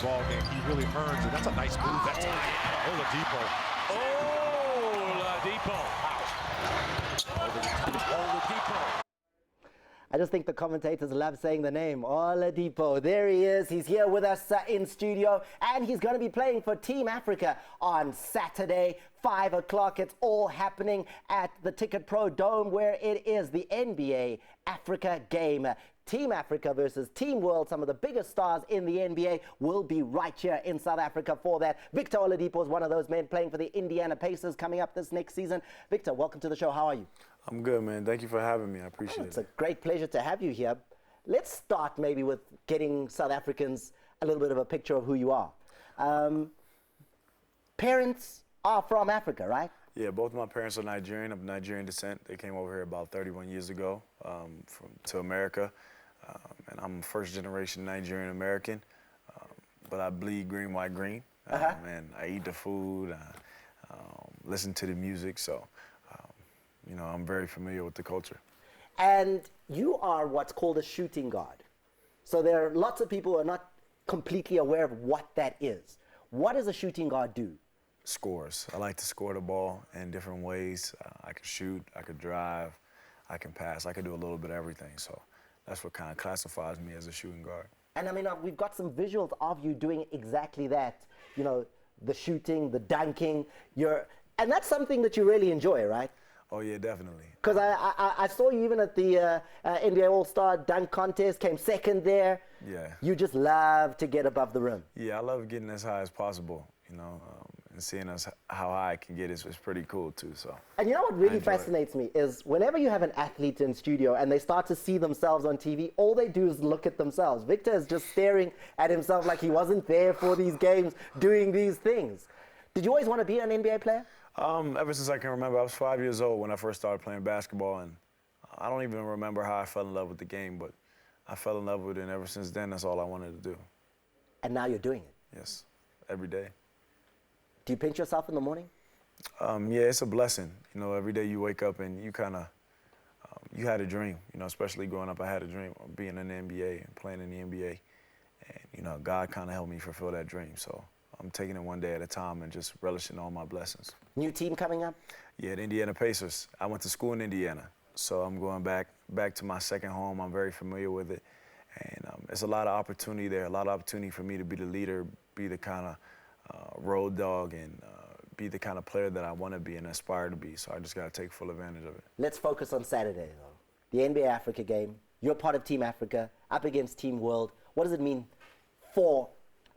ball game. He really earns it. That's a nice move that time. Oladipo. Oladipo. I just think the commentators love saying the name, Oladipo. There he is. He's here with us in studio, and he's going to be playing for Team Africa on Saturday, 5 o'clock. It's all happening at the Ticket Pro Dome, where it is the NBA Africa game. Team Africa versus Team World. Some of the biggest stars in the NBA will be right here in South Africa for that. Victor Oladipo is one of those men playing for the Indiana Pacers coming up this next season. Victor, welcome to the show. How are you? I'm good, man. Thank you for having me. I appreciate it. It's a great pleasure to have you here. Let's start maybe with getting South Africans a little bit of a picture of who you are. Parents are from Africa, right? Yeah, both of my parents are Nigerian, of Nigerian descent. They came over here about 31 years ago to America. And I'm first generation Nigerian American, but I bleed green, white, green. And I eat the food, listen to the music, so you know, I'm very familiar with the culture. And you are what's called a shooting guard. So there are lots of people who are not completely aware of what that is. What does a shooting guard do? Scores. I like to score the ball in different ways. I can shoot, I could drive, I can pass, I can do a little bit of everything. So that's what kind of classifies me as a shooting guard. And I mean, we've got some visuals of you doing exactly that. You know, the shooting, the dunking, and that's something that you really enjoy, right? Oh yeah, definitely. Because I saw you even at the NBA All-Star Dunk Contest, came second there. Yeah. You just love to get above the rim. Yeah, I love getting as high as possible, you know, and seeing how high I can get is pretty cool too. So. And you know what really fascinates me is whenever you have an athlete in studio and they start to see themselves on TV, all they do is look at themselves. Victor is just staring at himself like he wasn't there for these games, doing these things. Did you always want to be an NBA player? Ever since I can remember. I was 5 years old when I first started playing basketball, and I don't even remember how I fell in love with the game, but I fell in love with it, and ever since then, that's all I wanted to do. And now you're doing it? Yes, every day. Do you pinch yourself in the morning? Yeah, it's a blessing. You know, every day you wake up and you kind of, you had a dream, you know, especially growing up, I had a dream of being in the NBA and playing in the NBA. And, you know, God kind of helped me fulfill that dream, so I'm taking it one day at a time and just relishing all my blessings. New team coming up? Yeah, the Indiana Pacers. I went to school in Indiana, so I'm going back to my second home. I'm very familiar with it, and it's a lot of opportunity there, a lot of opportunity for me to be the leader, be the kind of road dog, and be the kind of player that I want to be and aspire to be, so I just got to take full advantage of it. Let's focus on Saturday, though. The NBA Africa game. You're part of Team Africa, up against Team World. What does it mean for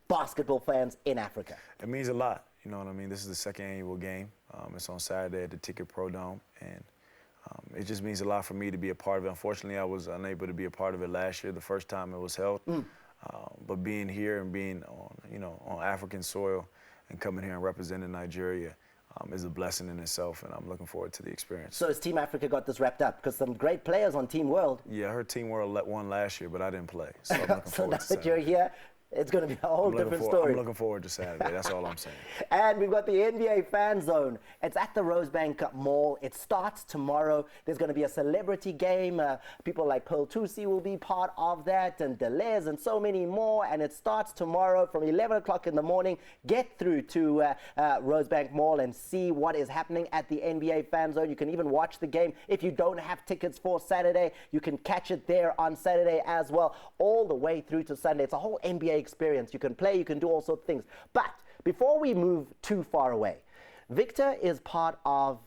basketball fans in Africa? It means a lot, you know what I mean? This is the second annual game. It's on Saturday at the Ticket Pro Dome, and it just means a lot for me to be a part of it. Unfortunately, I was unable to be a part of it last year, the first time it was held. But being here and being on African soil and coming here and representing Nigeria is a blessing in itself, and I'm looking forward to the experience. So has Team Africa got this wrapped up? Because some great players on Team World. Yeah, I heard Team World won last year, but I didn't play. So I'm looking so forward now to that you're here, it's going to be a whole different story. I'm looking forward to Saturday. That's all I'm saying. And we've got the NBA Fan Zone. It's at the Rosebank Mall. It starts tomorrow. There's going to be a celebrity game. People like Pearl Tusi will be part of that, and Deleuze, and so many more. And it starts tomorrow from 11 o'clock in the morning. Get through to Rosebank Mall and see what is happening at the NBA Fan Zone. You can even watch the game. If you don't have tickets for Saturday, you can catch it there on Saturday as well, all the way through to Sunday. It's a whole NBA experience. You can play, you can do all sorts of things. But before we move too far away, Victor is part of,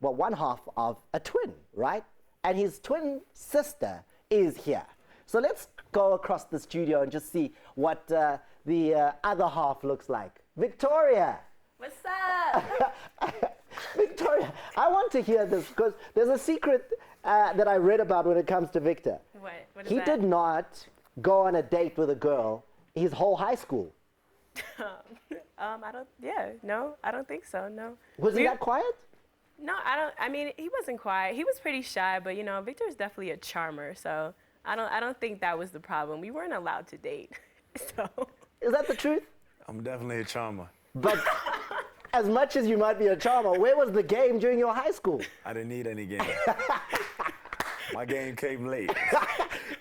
well, one half of a twin, right? And his twin sister is here. So let's go across the studio and just see what the other half looks like. Victoria! What's up? Victoria, I want to hear this because there's a secret that I read about when it comes to Victor. What is he that? did not go on a date with a girl his whole high school. I don't think so, no. Was he that quiet? No, I mean, he wasn't quiet. He was pretty shy, but, you know, Victor's definitely a charmer, so I don't think that was the problem. We weren't allowed to date, so. Is that the truth? I'm definitely a charmer. But as much as you might be a charmer, where was the game during your high school? I didn't need any game. My game came late.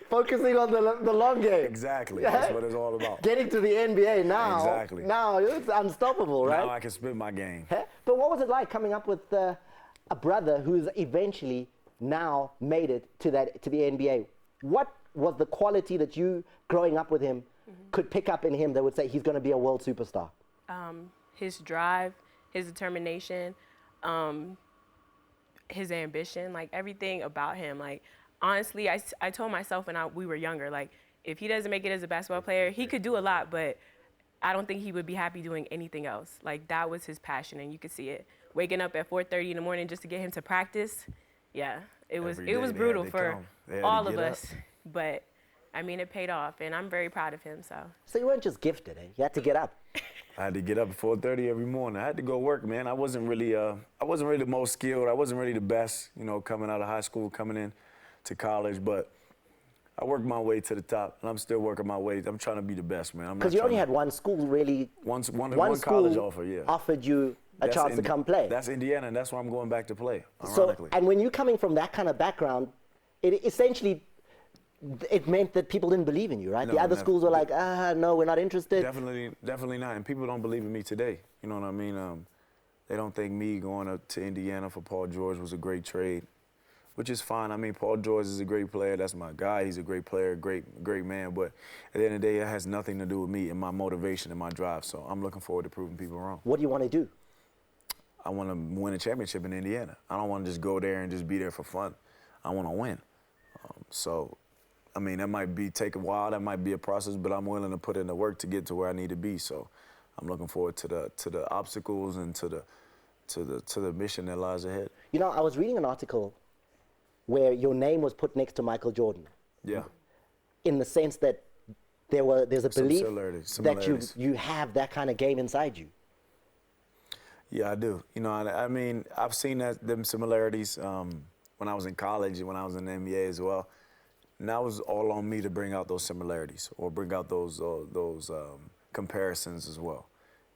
Focusing on the long game. Exactly. That's what it's all about. Getting to the NBA now. Exactly. Now it's unstoppable, right? Now I can spit my game. Huh? But what was it like coming up with a brother who's eventually now made it to the NBA? What was the quality that you, growing up with him, could pick up in him that would say he's going to be a world superstar? His drive, his determination, his ambition, like everything about him. Like, honestly, I told myself when we were younger, like, if he doesn't make it as a basketball player, he could do a lot, but I don't think he would be happy doing anything else. Like, that was his passion, and you could see it. Waking up at 4:30 in the morning just to get him to practice, yeah, it was brutal for all of us. But I mean, it paid off, and I'm very proud of him. So you weren't just gifted, eh? You had to get up. I had to get up at 4:30 every morning. I had to go work, man. I wasn't really the most skilled. I wasn't really the best, you know, coming out of high school, coming in to college. But I worked my way to the top, and I'm still working my way. I'm trying to be the best, man. Because you only had one school, really. One school college offer, yeah. Offered you a chance to come play. That's Indiana, and that's where I'm going back to play, So, ironically. and when you're coming from that kind of background, it essentially, it meant that people didn't believe in you, right? No, the other never. schools were like, no, we're not interested. Definitely not. And people don't believe in me today. You know what I mean? They don't think me going up to Indiana for Paul George was a great trade, which is fine. I mean, Paul George is a great player. That's my guy. He's a great player, great man. But at the end of the day, it has nothing to do with me and my motivation and my drive. So I'm looking forward to proving people wrong. What do you want to do? I want to win a championship in Indiana. I don't want to just go there and just be there for fun. I want to win. So, I mean, that might take a while. That might be a process, but I'm willing to put in the work to get to where I need to be. So, I'm looking forward to the obstacles and to the mission that lies ahead. You know, I was reading an article where your name was put next to Michael Jordan. Yeah. In the sense that there's a belief that you have that kind of game inside you. Yeah, I do. You know, I mean, I've seen them similarities when I was in college and when I was in the NBA as well. Now it was all on me to bring out those similarities or bring out those comparisons as well.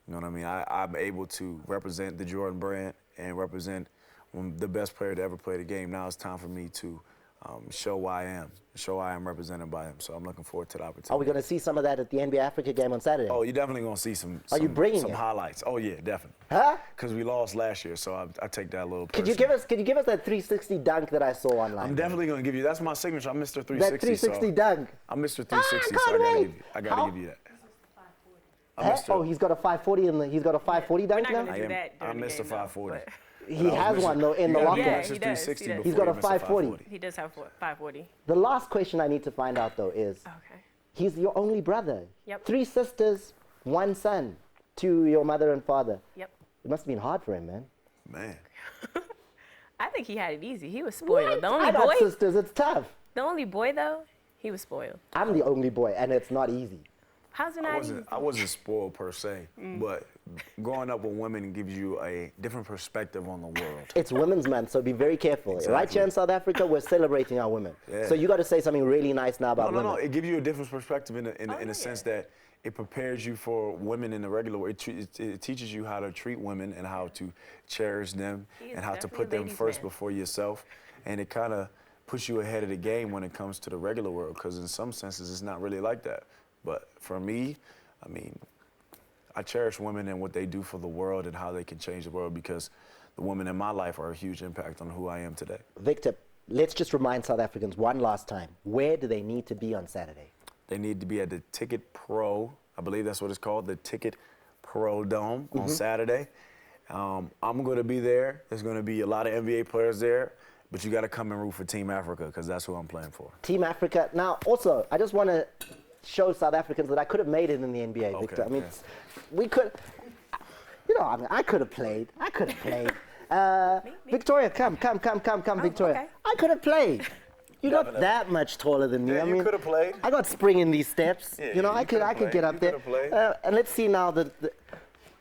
You know what I mean? I'm able to represent the Jordan brand and represent the best player to ever play the game. Now it's time for me to show why I am represented by him. So I'm looking forward to the opportunity. Are we going to see some of that at the NBA Africa game on Saturday? Oh, you're definitely going to see some highlights. Oh, yeah, definitely. Huh? Because we lost last year, so I take that a little personal. Could you give us that 360 dunk that I saw online? I'm definitely going to give you. That's my signature. I'm Mr. 360. That 360 dunk. I'm Mr. 360, so I got to give you that. Oh, he's got a 540 he's got a 540 dunk now? I'm Mr. 540. He has one though in the locker. Yeah, he does. He's got a 540. He does have 540. The last question I need to find out though is, he's your only brother. Yep. 3 sisters, 1 son to your mother and father. Yep. It must have been hard for him, man. Man. I think he had it easy. He was spoiled. What? The only I got boy. sisters, it's tough. The only boy though, he was spoiled. I'm the only boy, and it's not easy. How's it not easy? I wasn't spoiled per se, but growing up with women gives you a different perspective on the world. It's Women's Month, so be very careful. Exactly. Right here in South Africa, we're celebrating our women. Yeah. So you got to say something really nice now about women. No. It gives you a different perspective in a sense that it prepares you for women in the regular way. It teaches you how to treat women and how to cherish them and how to put them first before yourself. And it kind of puts you ahead of the game when it comes to the regular world, because in some senses it's not really like that. But for me, I mean, I cherish women and what they do for the world and how they can change the world, because the women in my life are a huge impact on who I am today. Victor, let's just remind South Africans one last time. Where do they need to be on Saturday? They need to be at the Ticket Pro, I believe that's what it's called, the Ticket Pro Dome on Saturday. I'm going to be there. There's going to be a lot of NBA players there, but you got to come and root for Team Africa, because that's who I'm playing for. Team Africa. Now, also, I just want to show South Africans that I could have made it in the NBA, okay, Victor. I mean, we could, you know, I mean, I could have played. Victoria, come, Victoria. Okay. I could have played. You're not that much taller than me. Yeah, I mean, you could have played. I got spring in these steps. Yeah, you know, I could get up there. And let's see now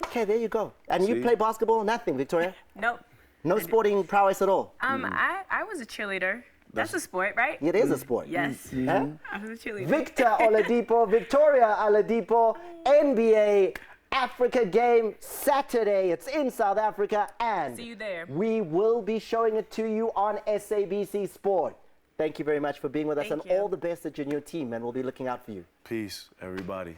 okay, there you go. And you play basketball? Nothing, Victoria? Nope. No sporting prowess at all? I was a cheerleader. That's a sport, right? It is a sport. Yes. Huh? I was a cheerleader. Victor Oladipo, Victoria Oladipo, NBA Africa game Saturday. It's in South Africa, and see you there. We will be showing it to you on SABC Sport. Thank you very much for being with us, Thank and you. all the best at your new team, and we'll be looking out for you. Peace, everybody.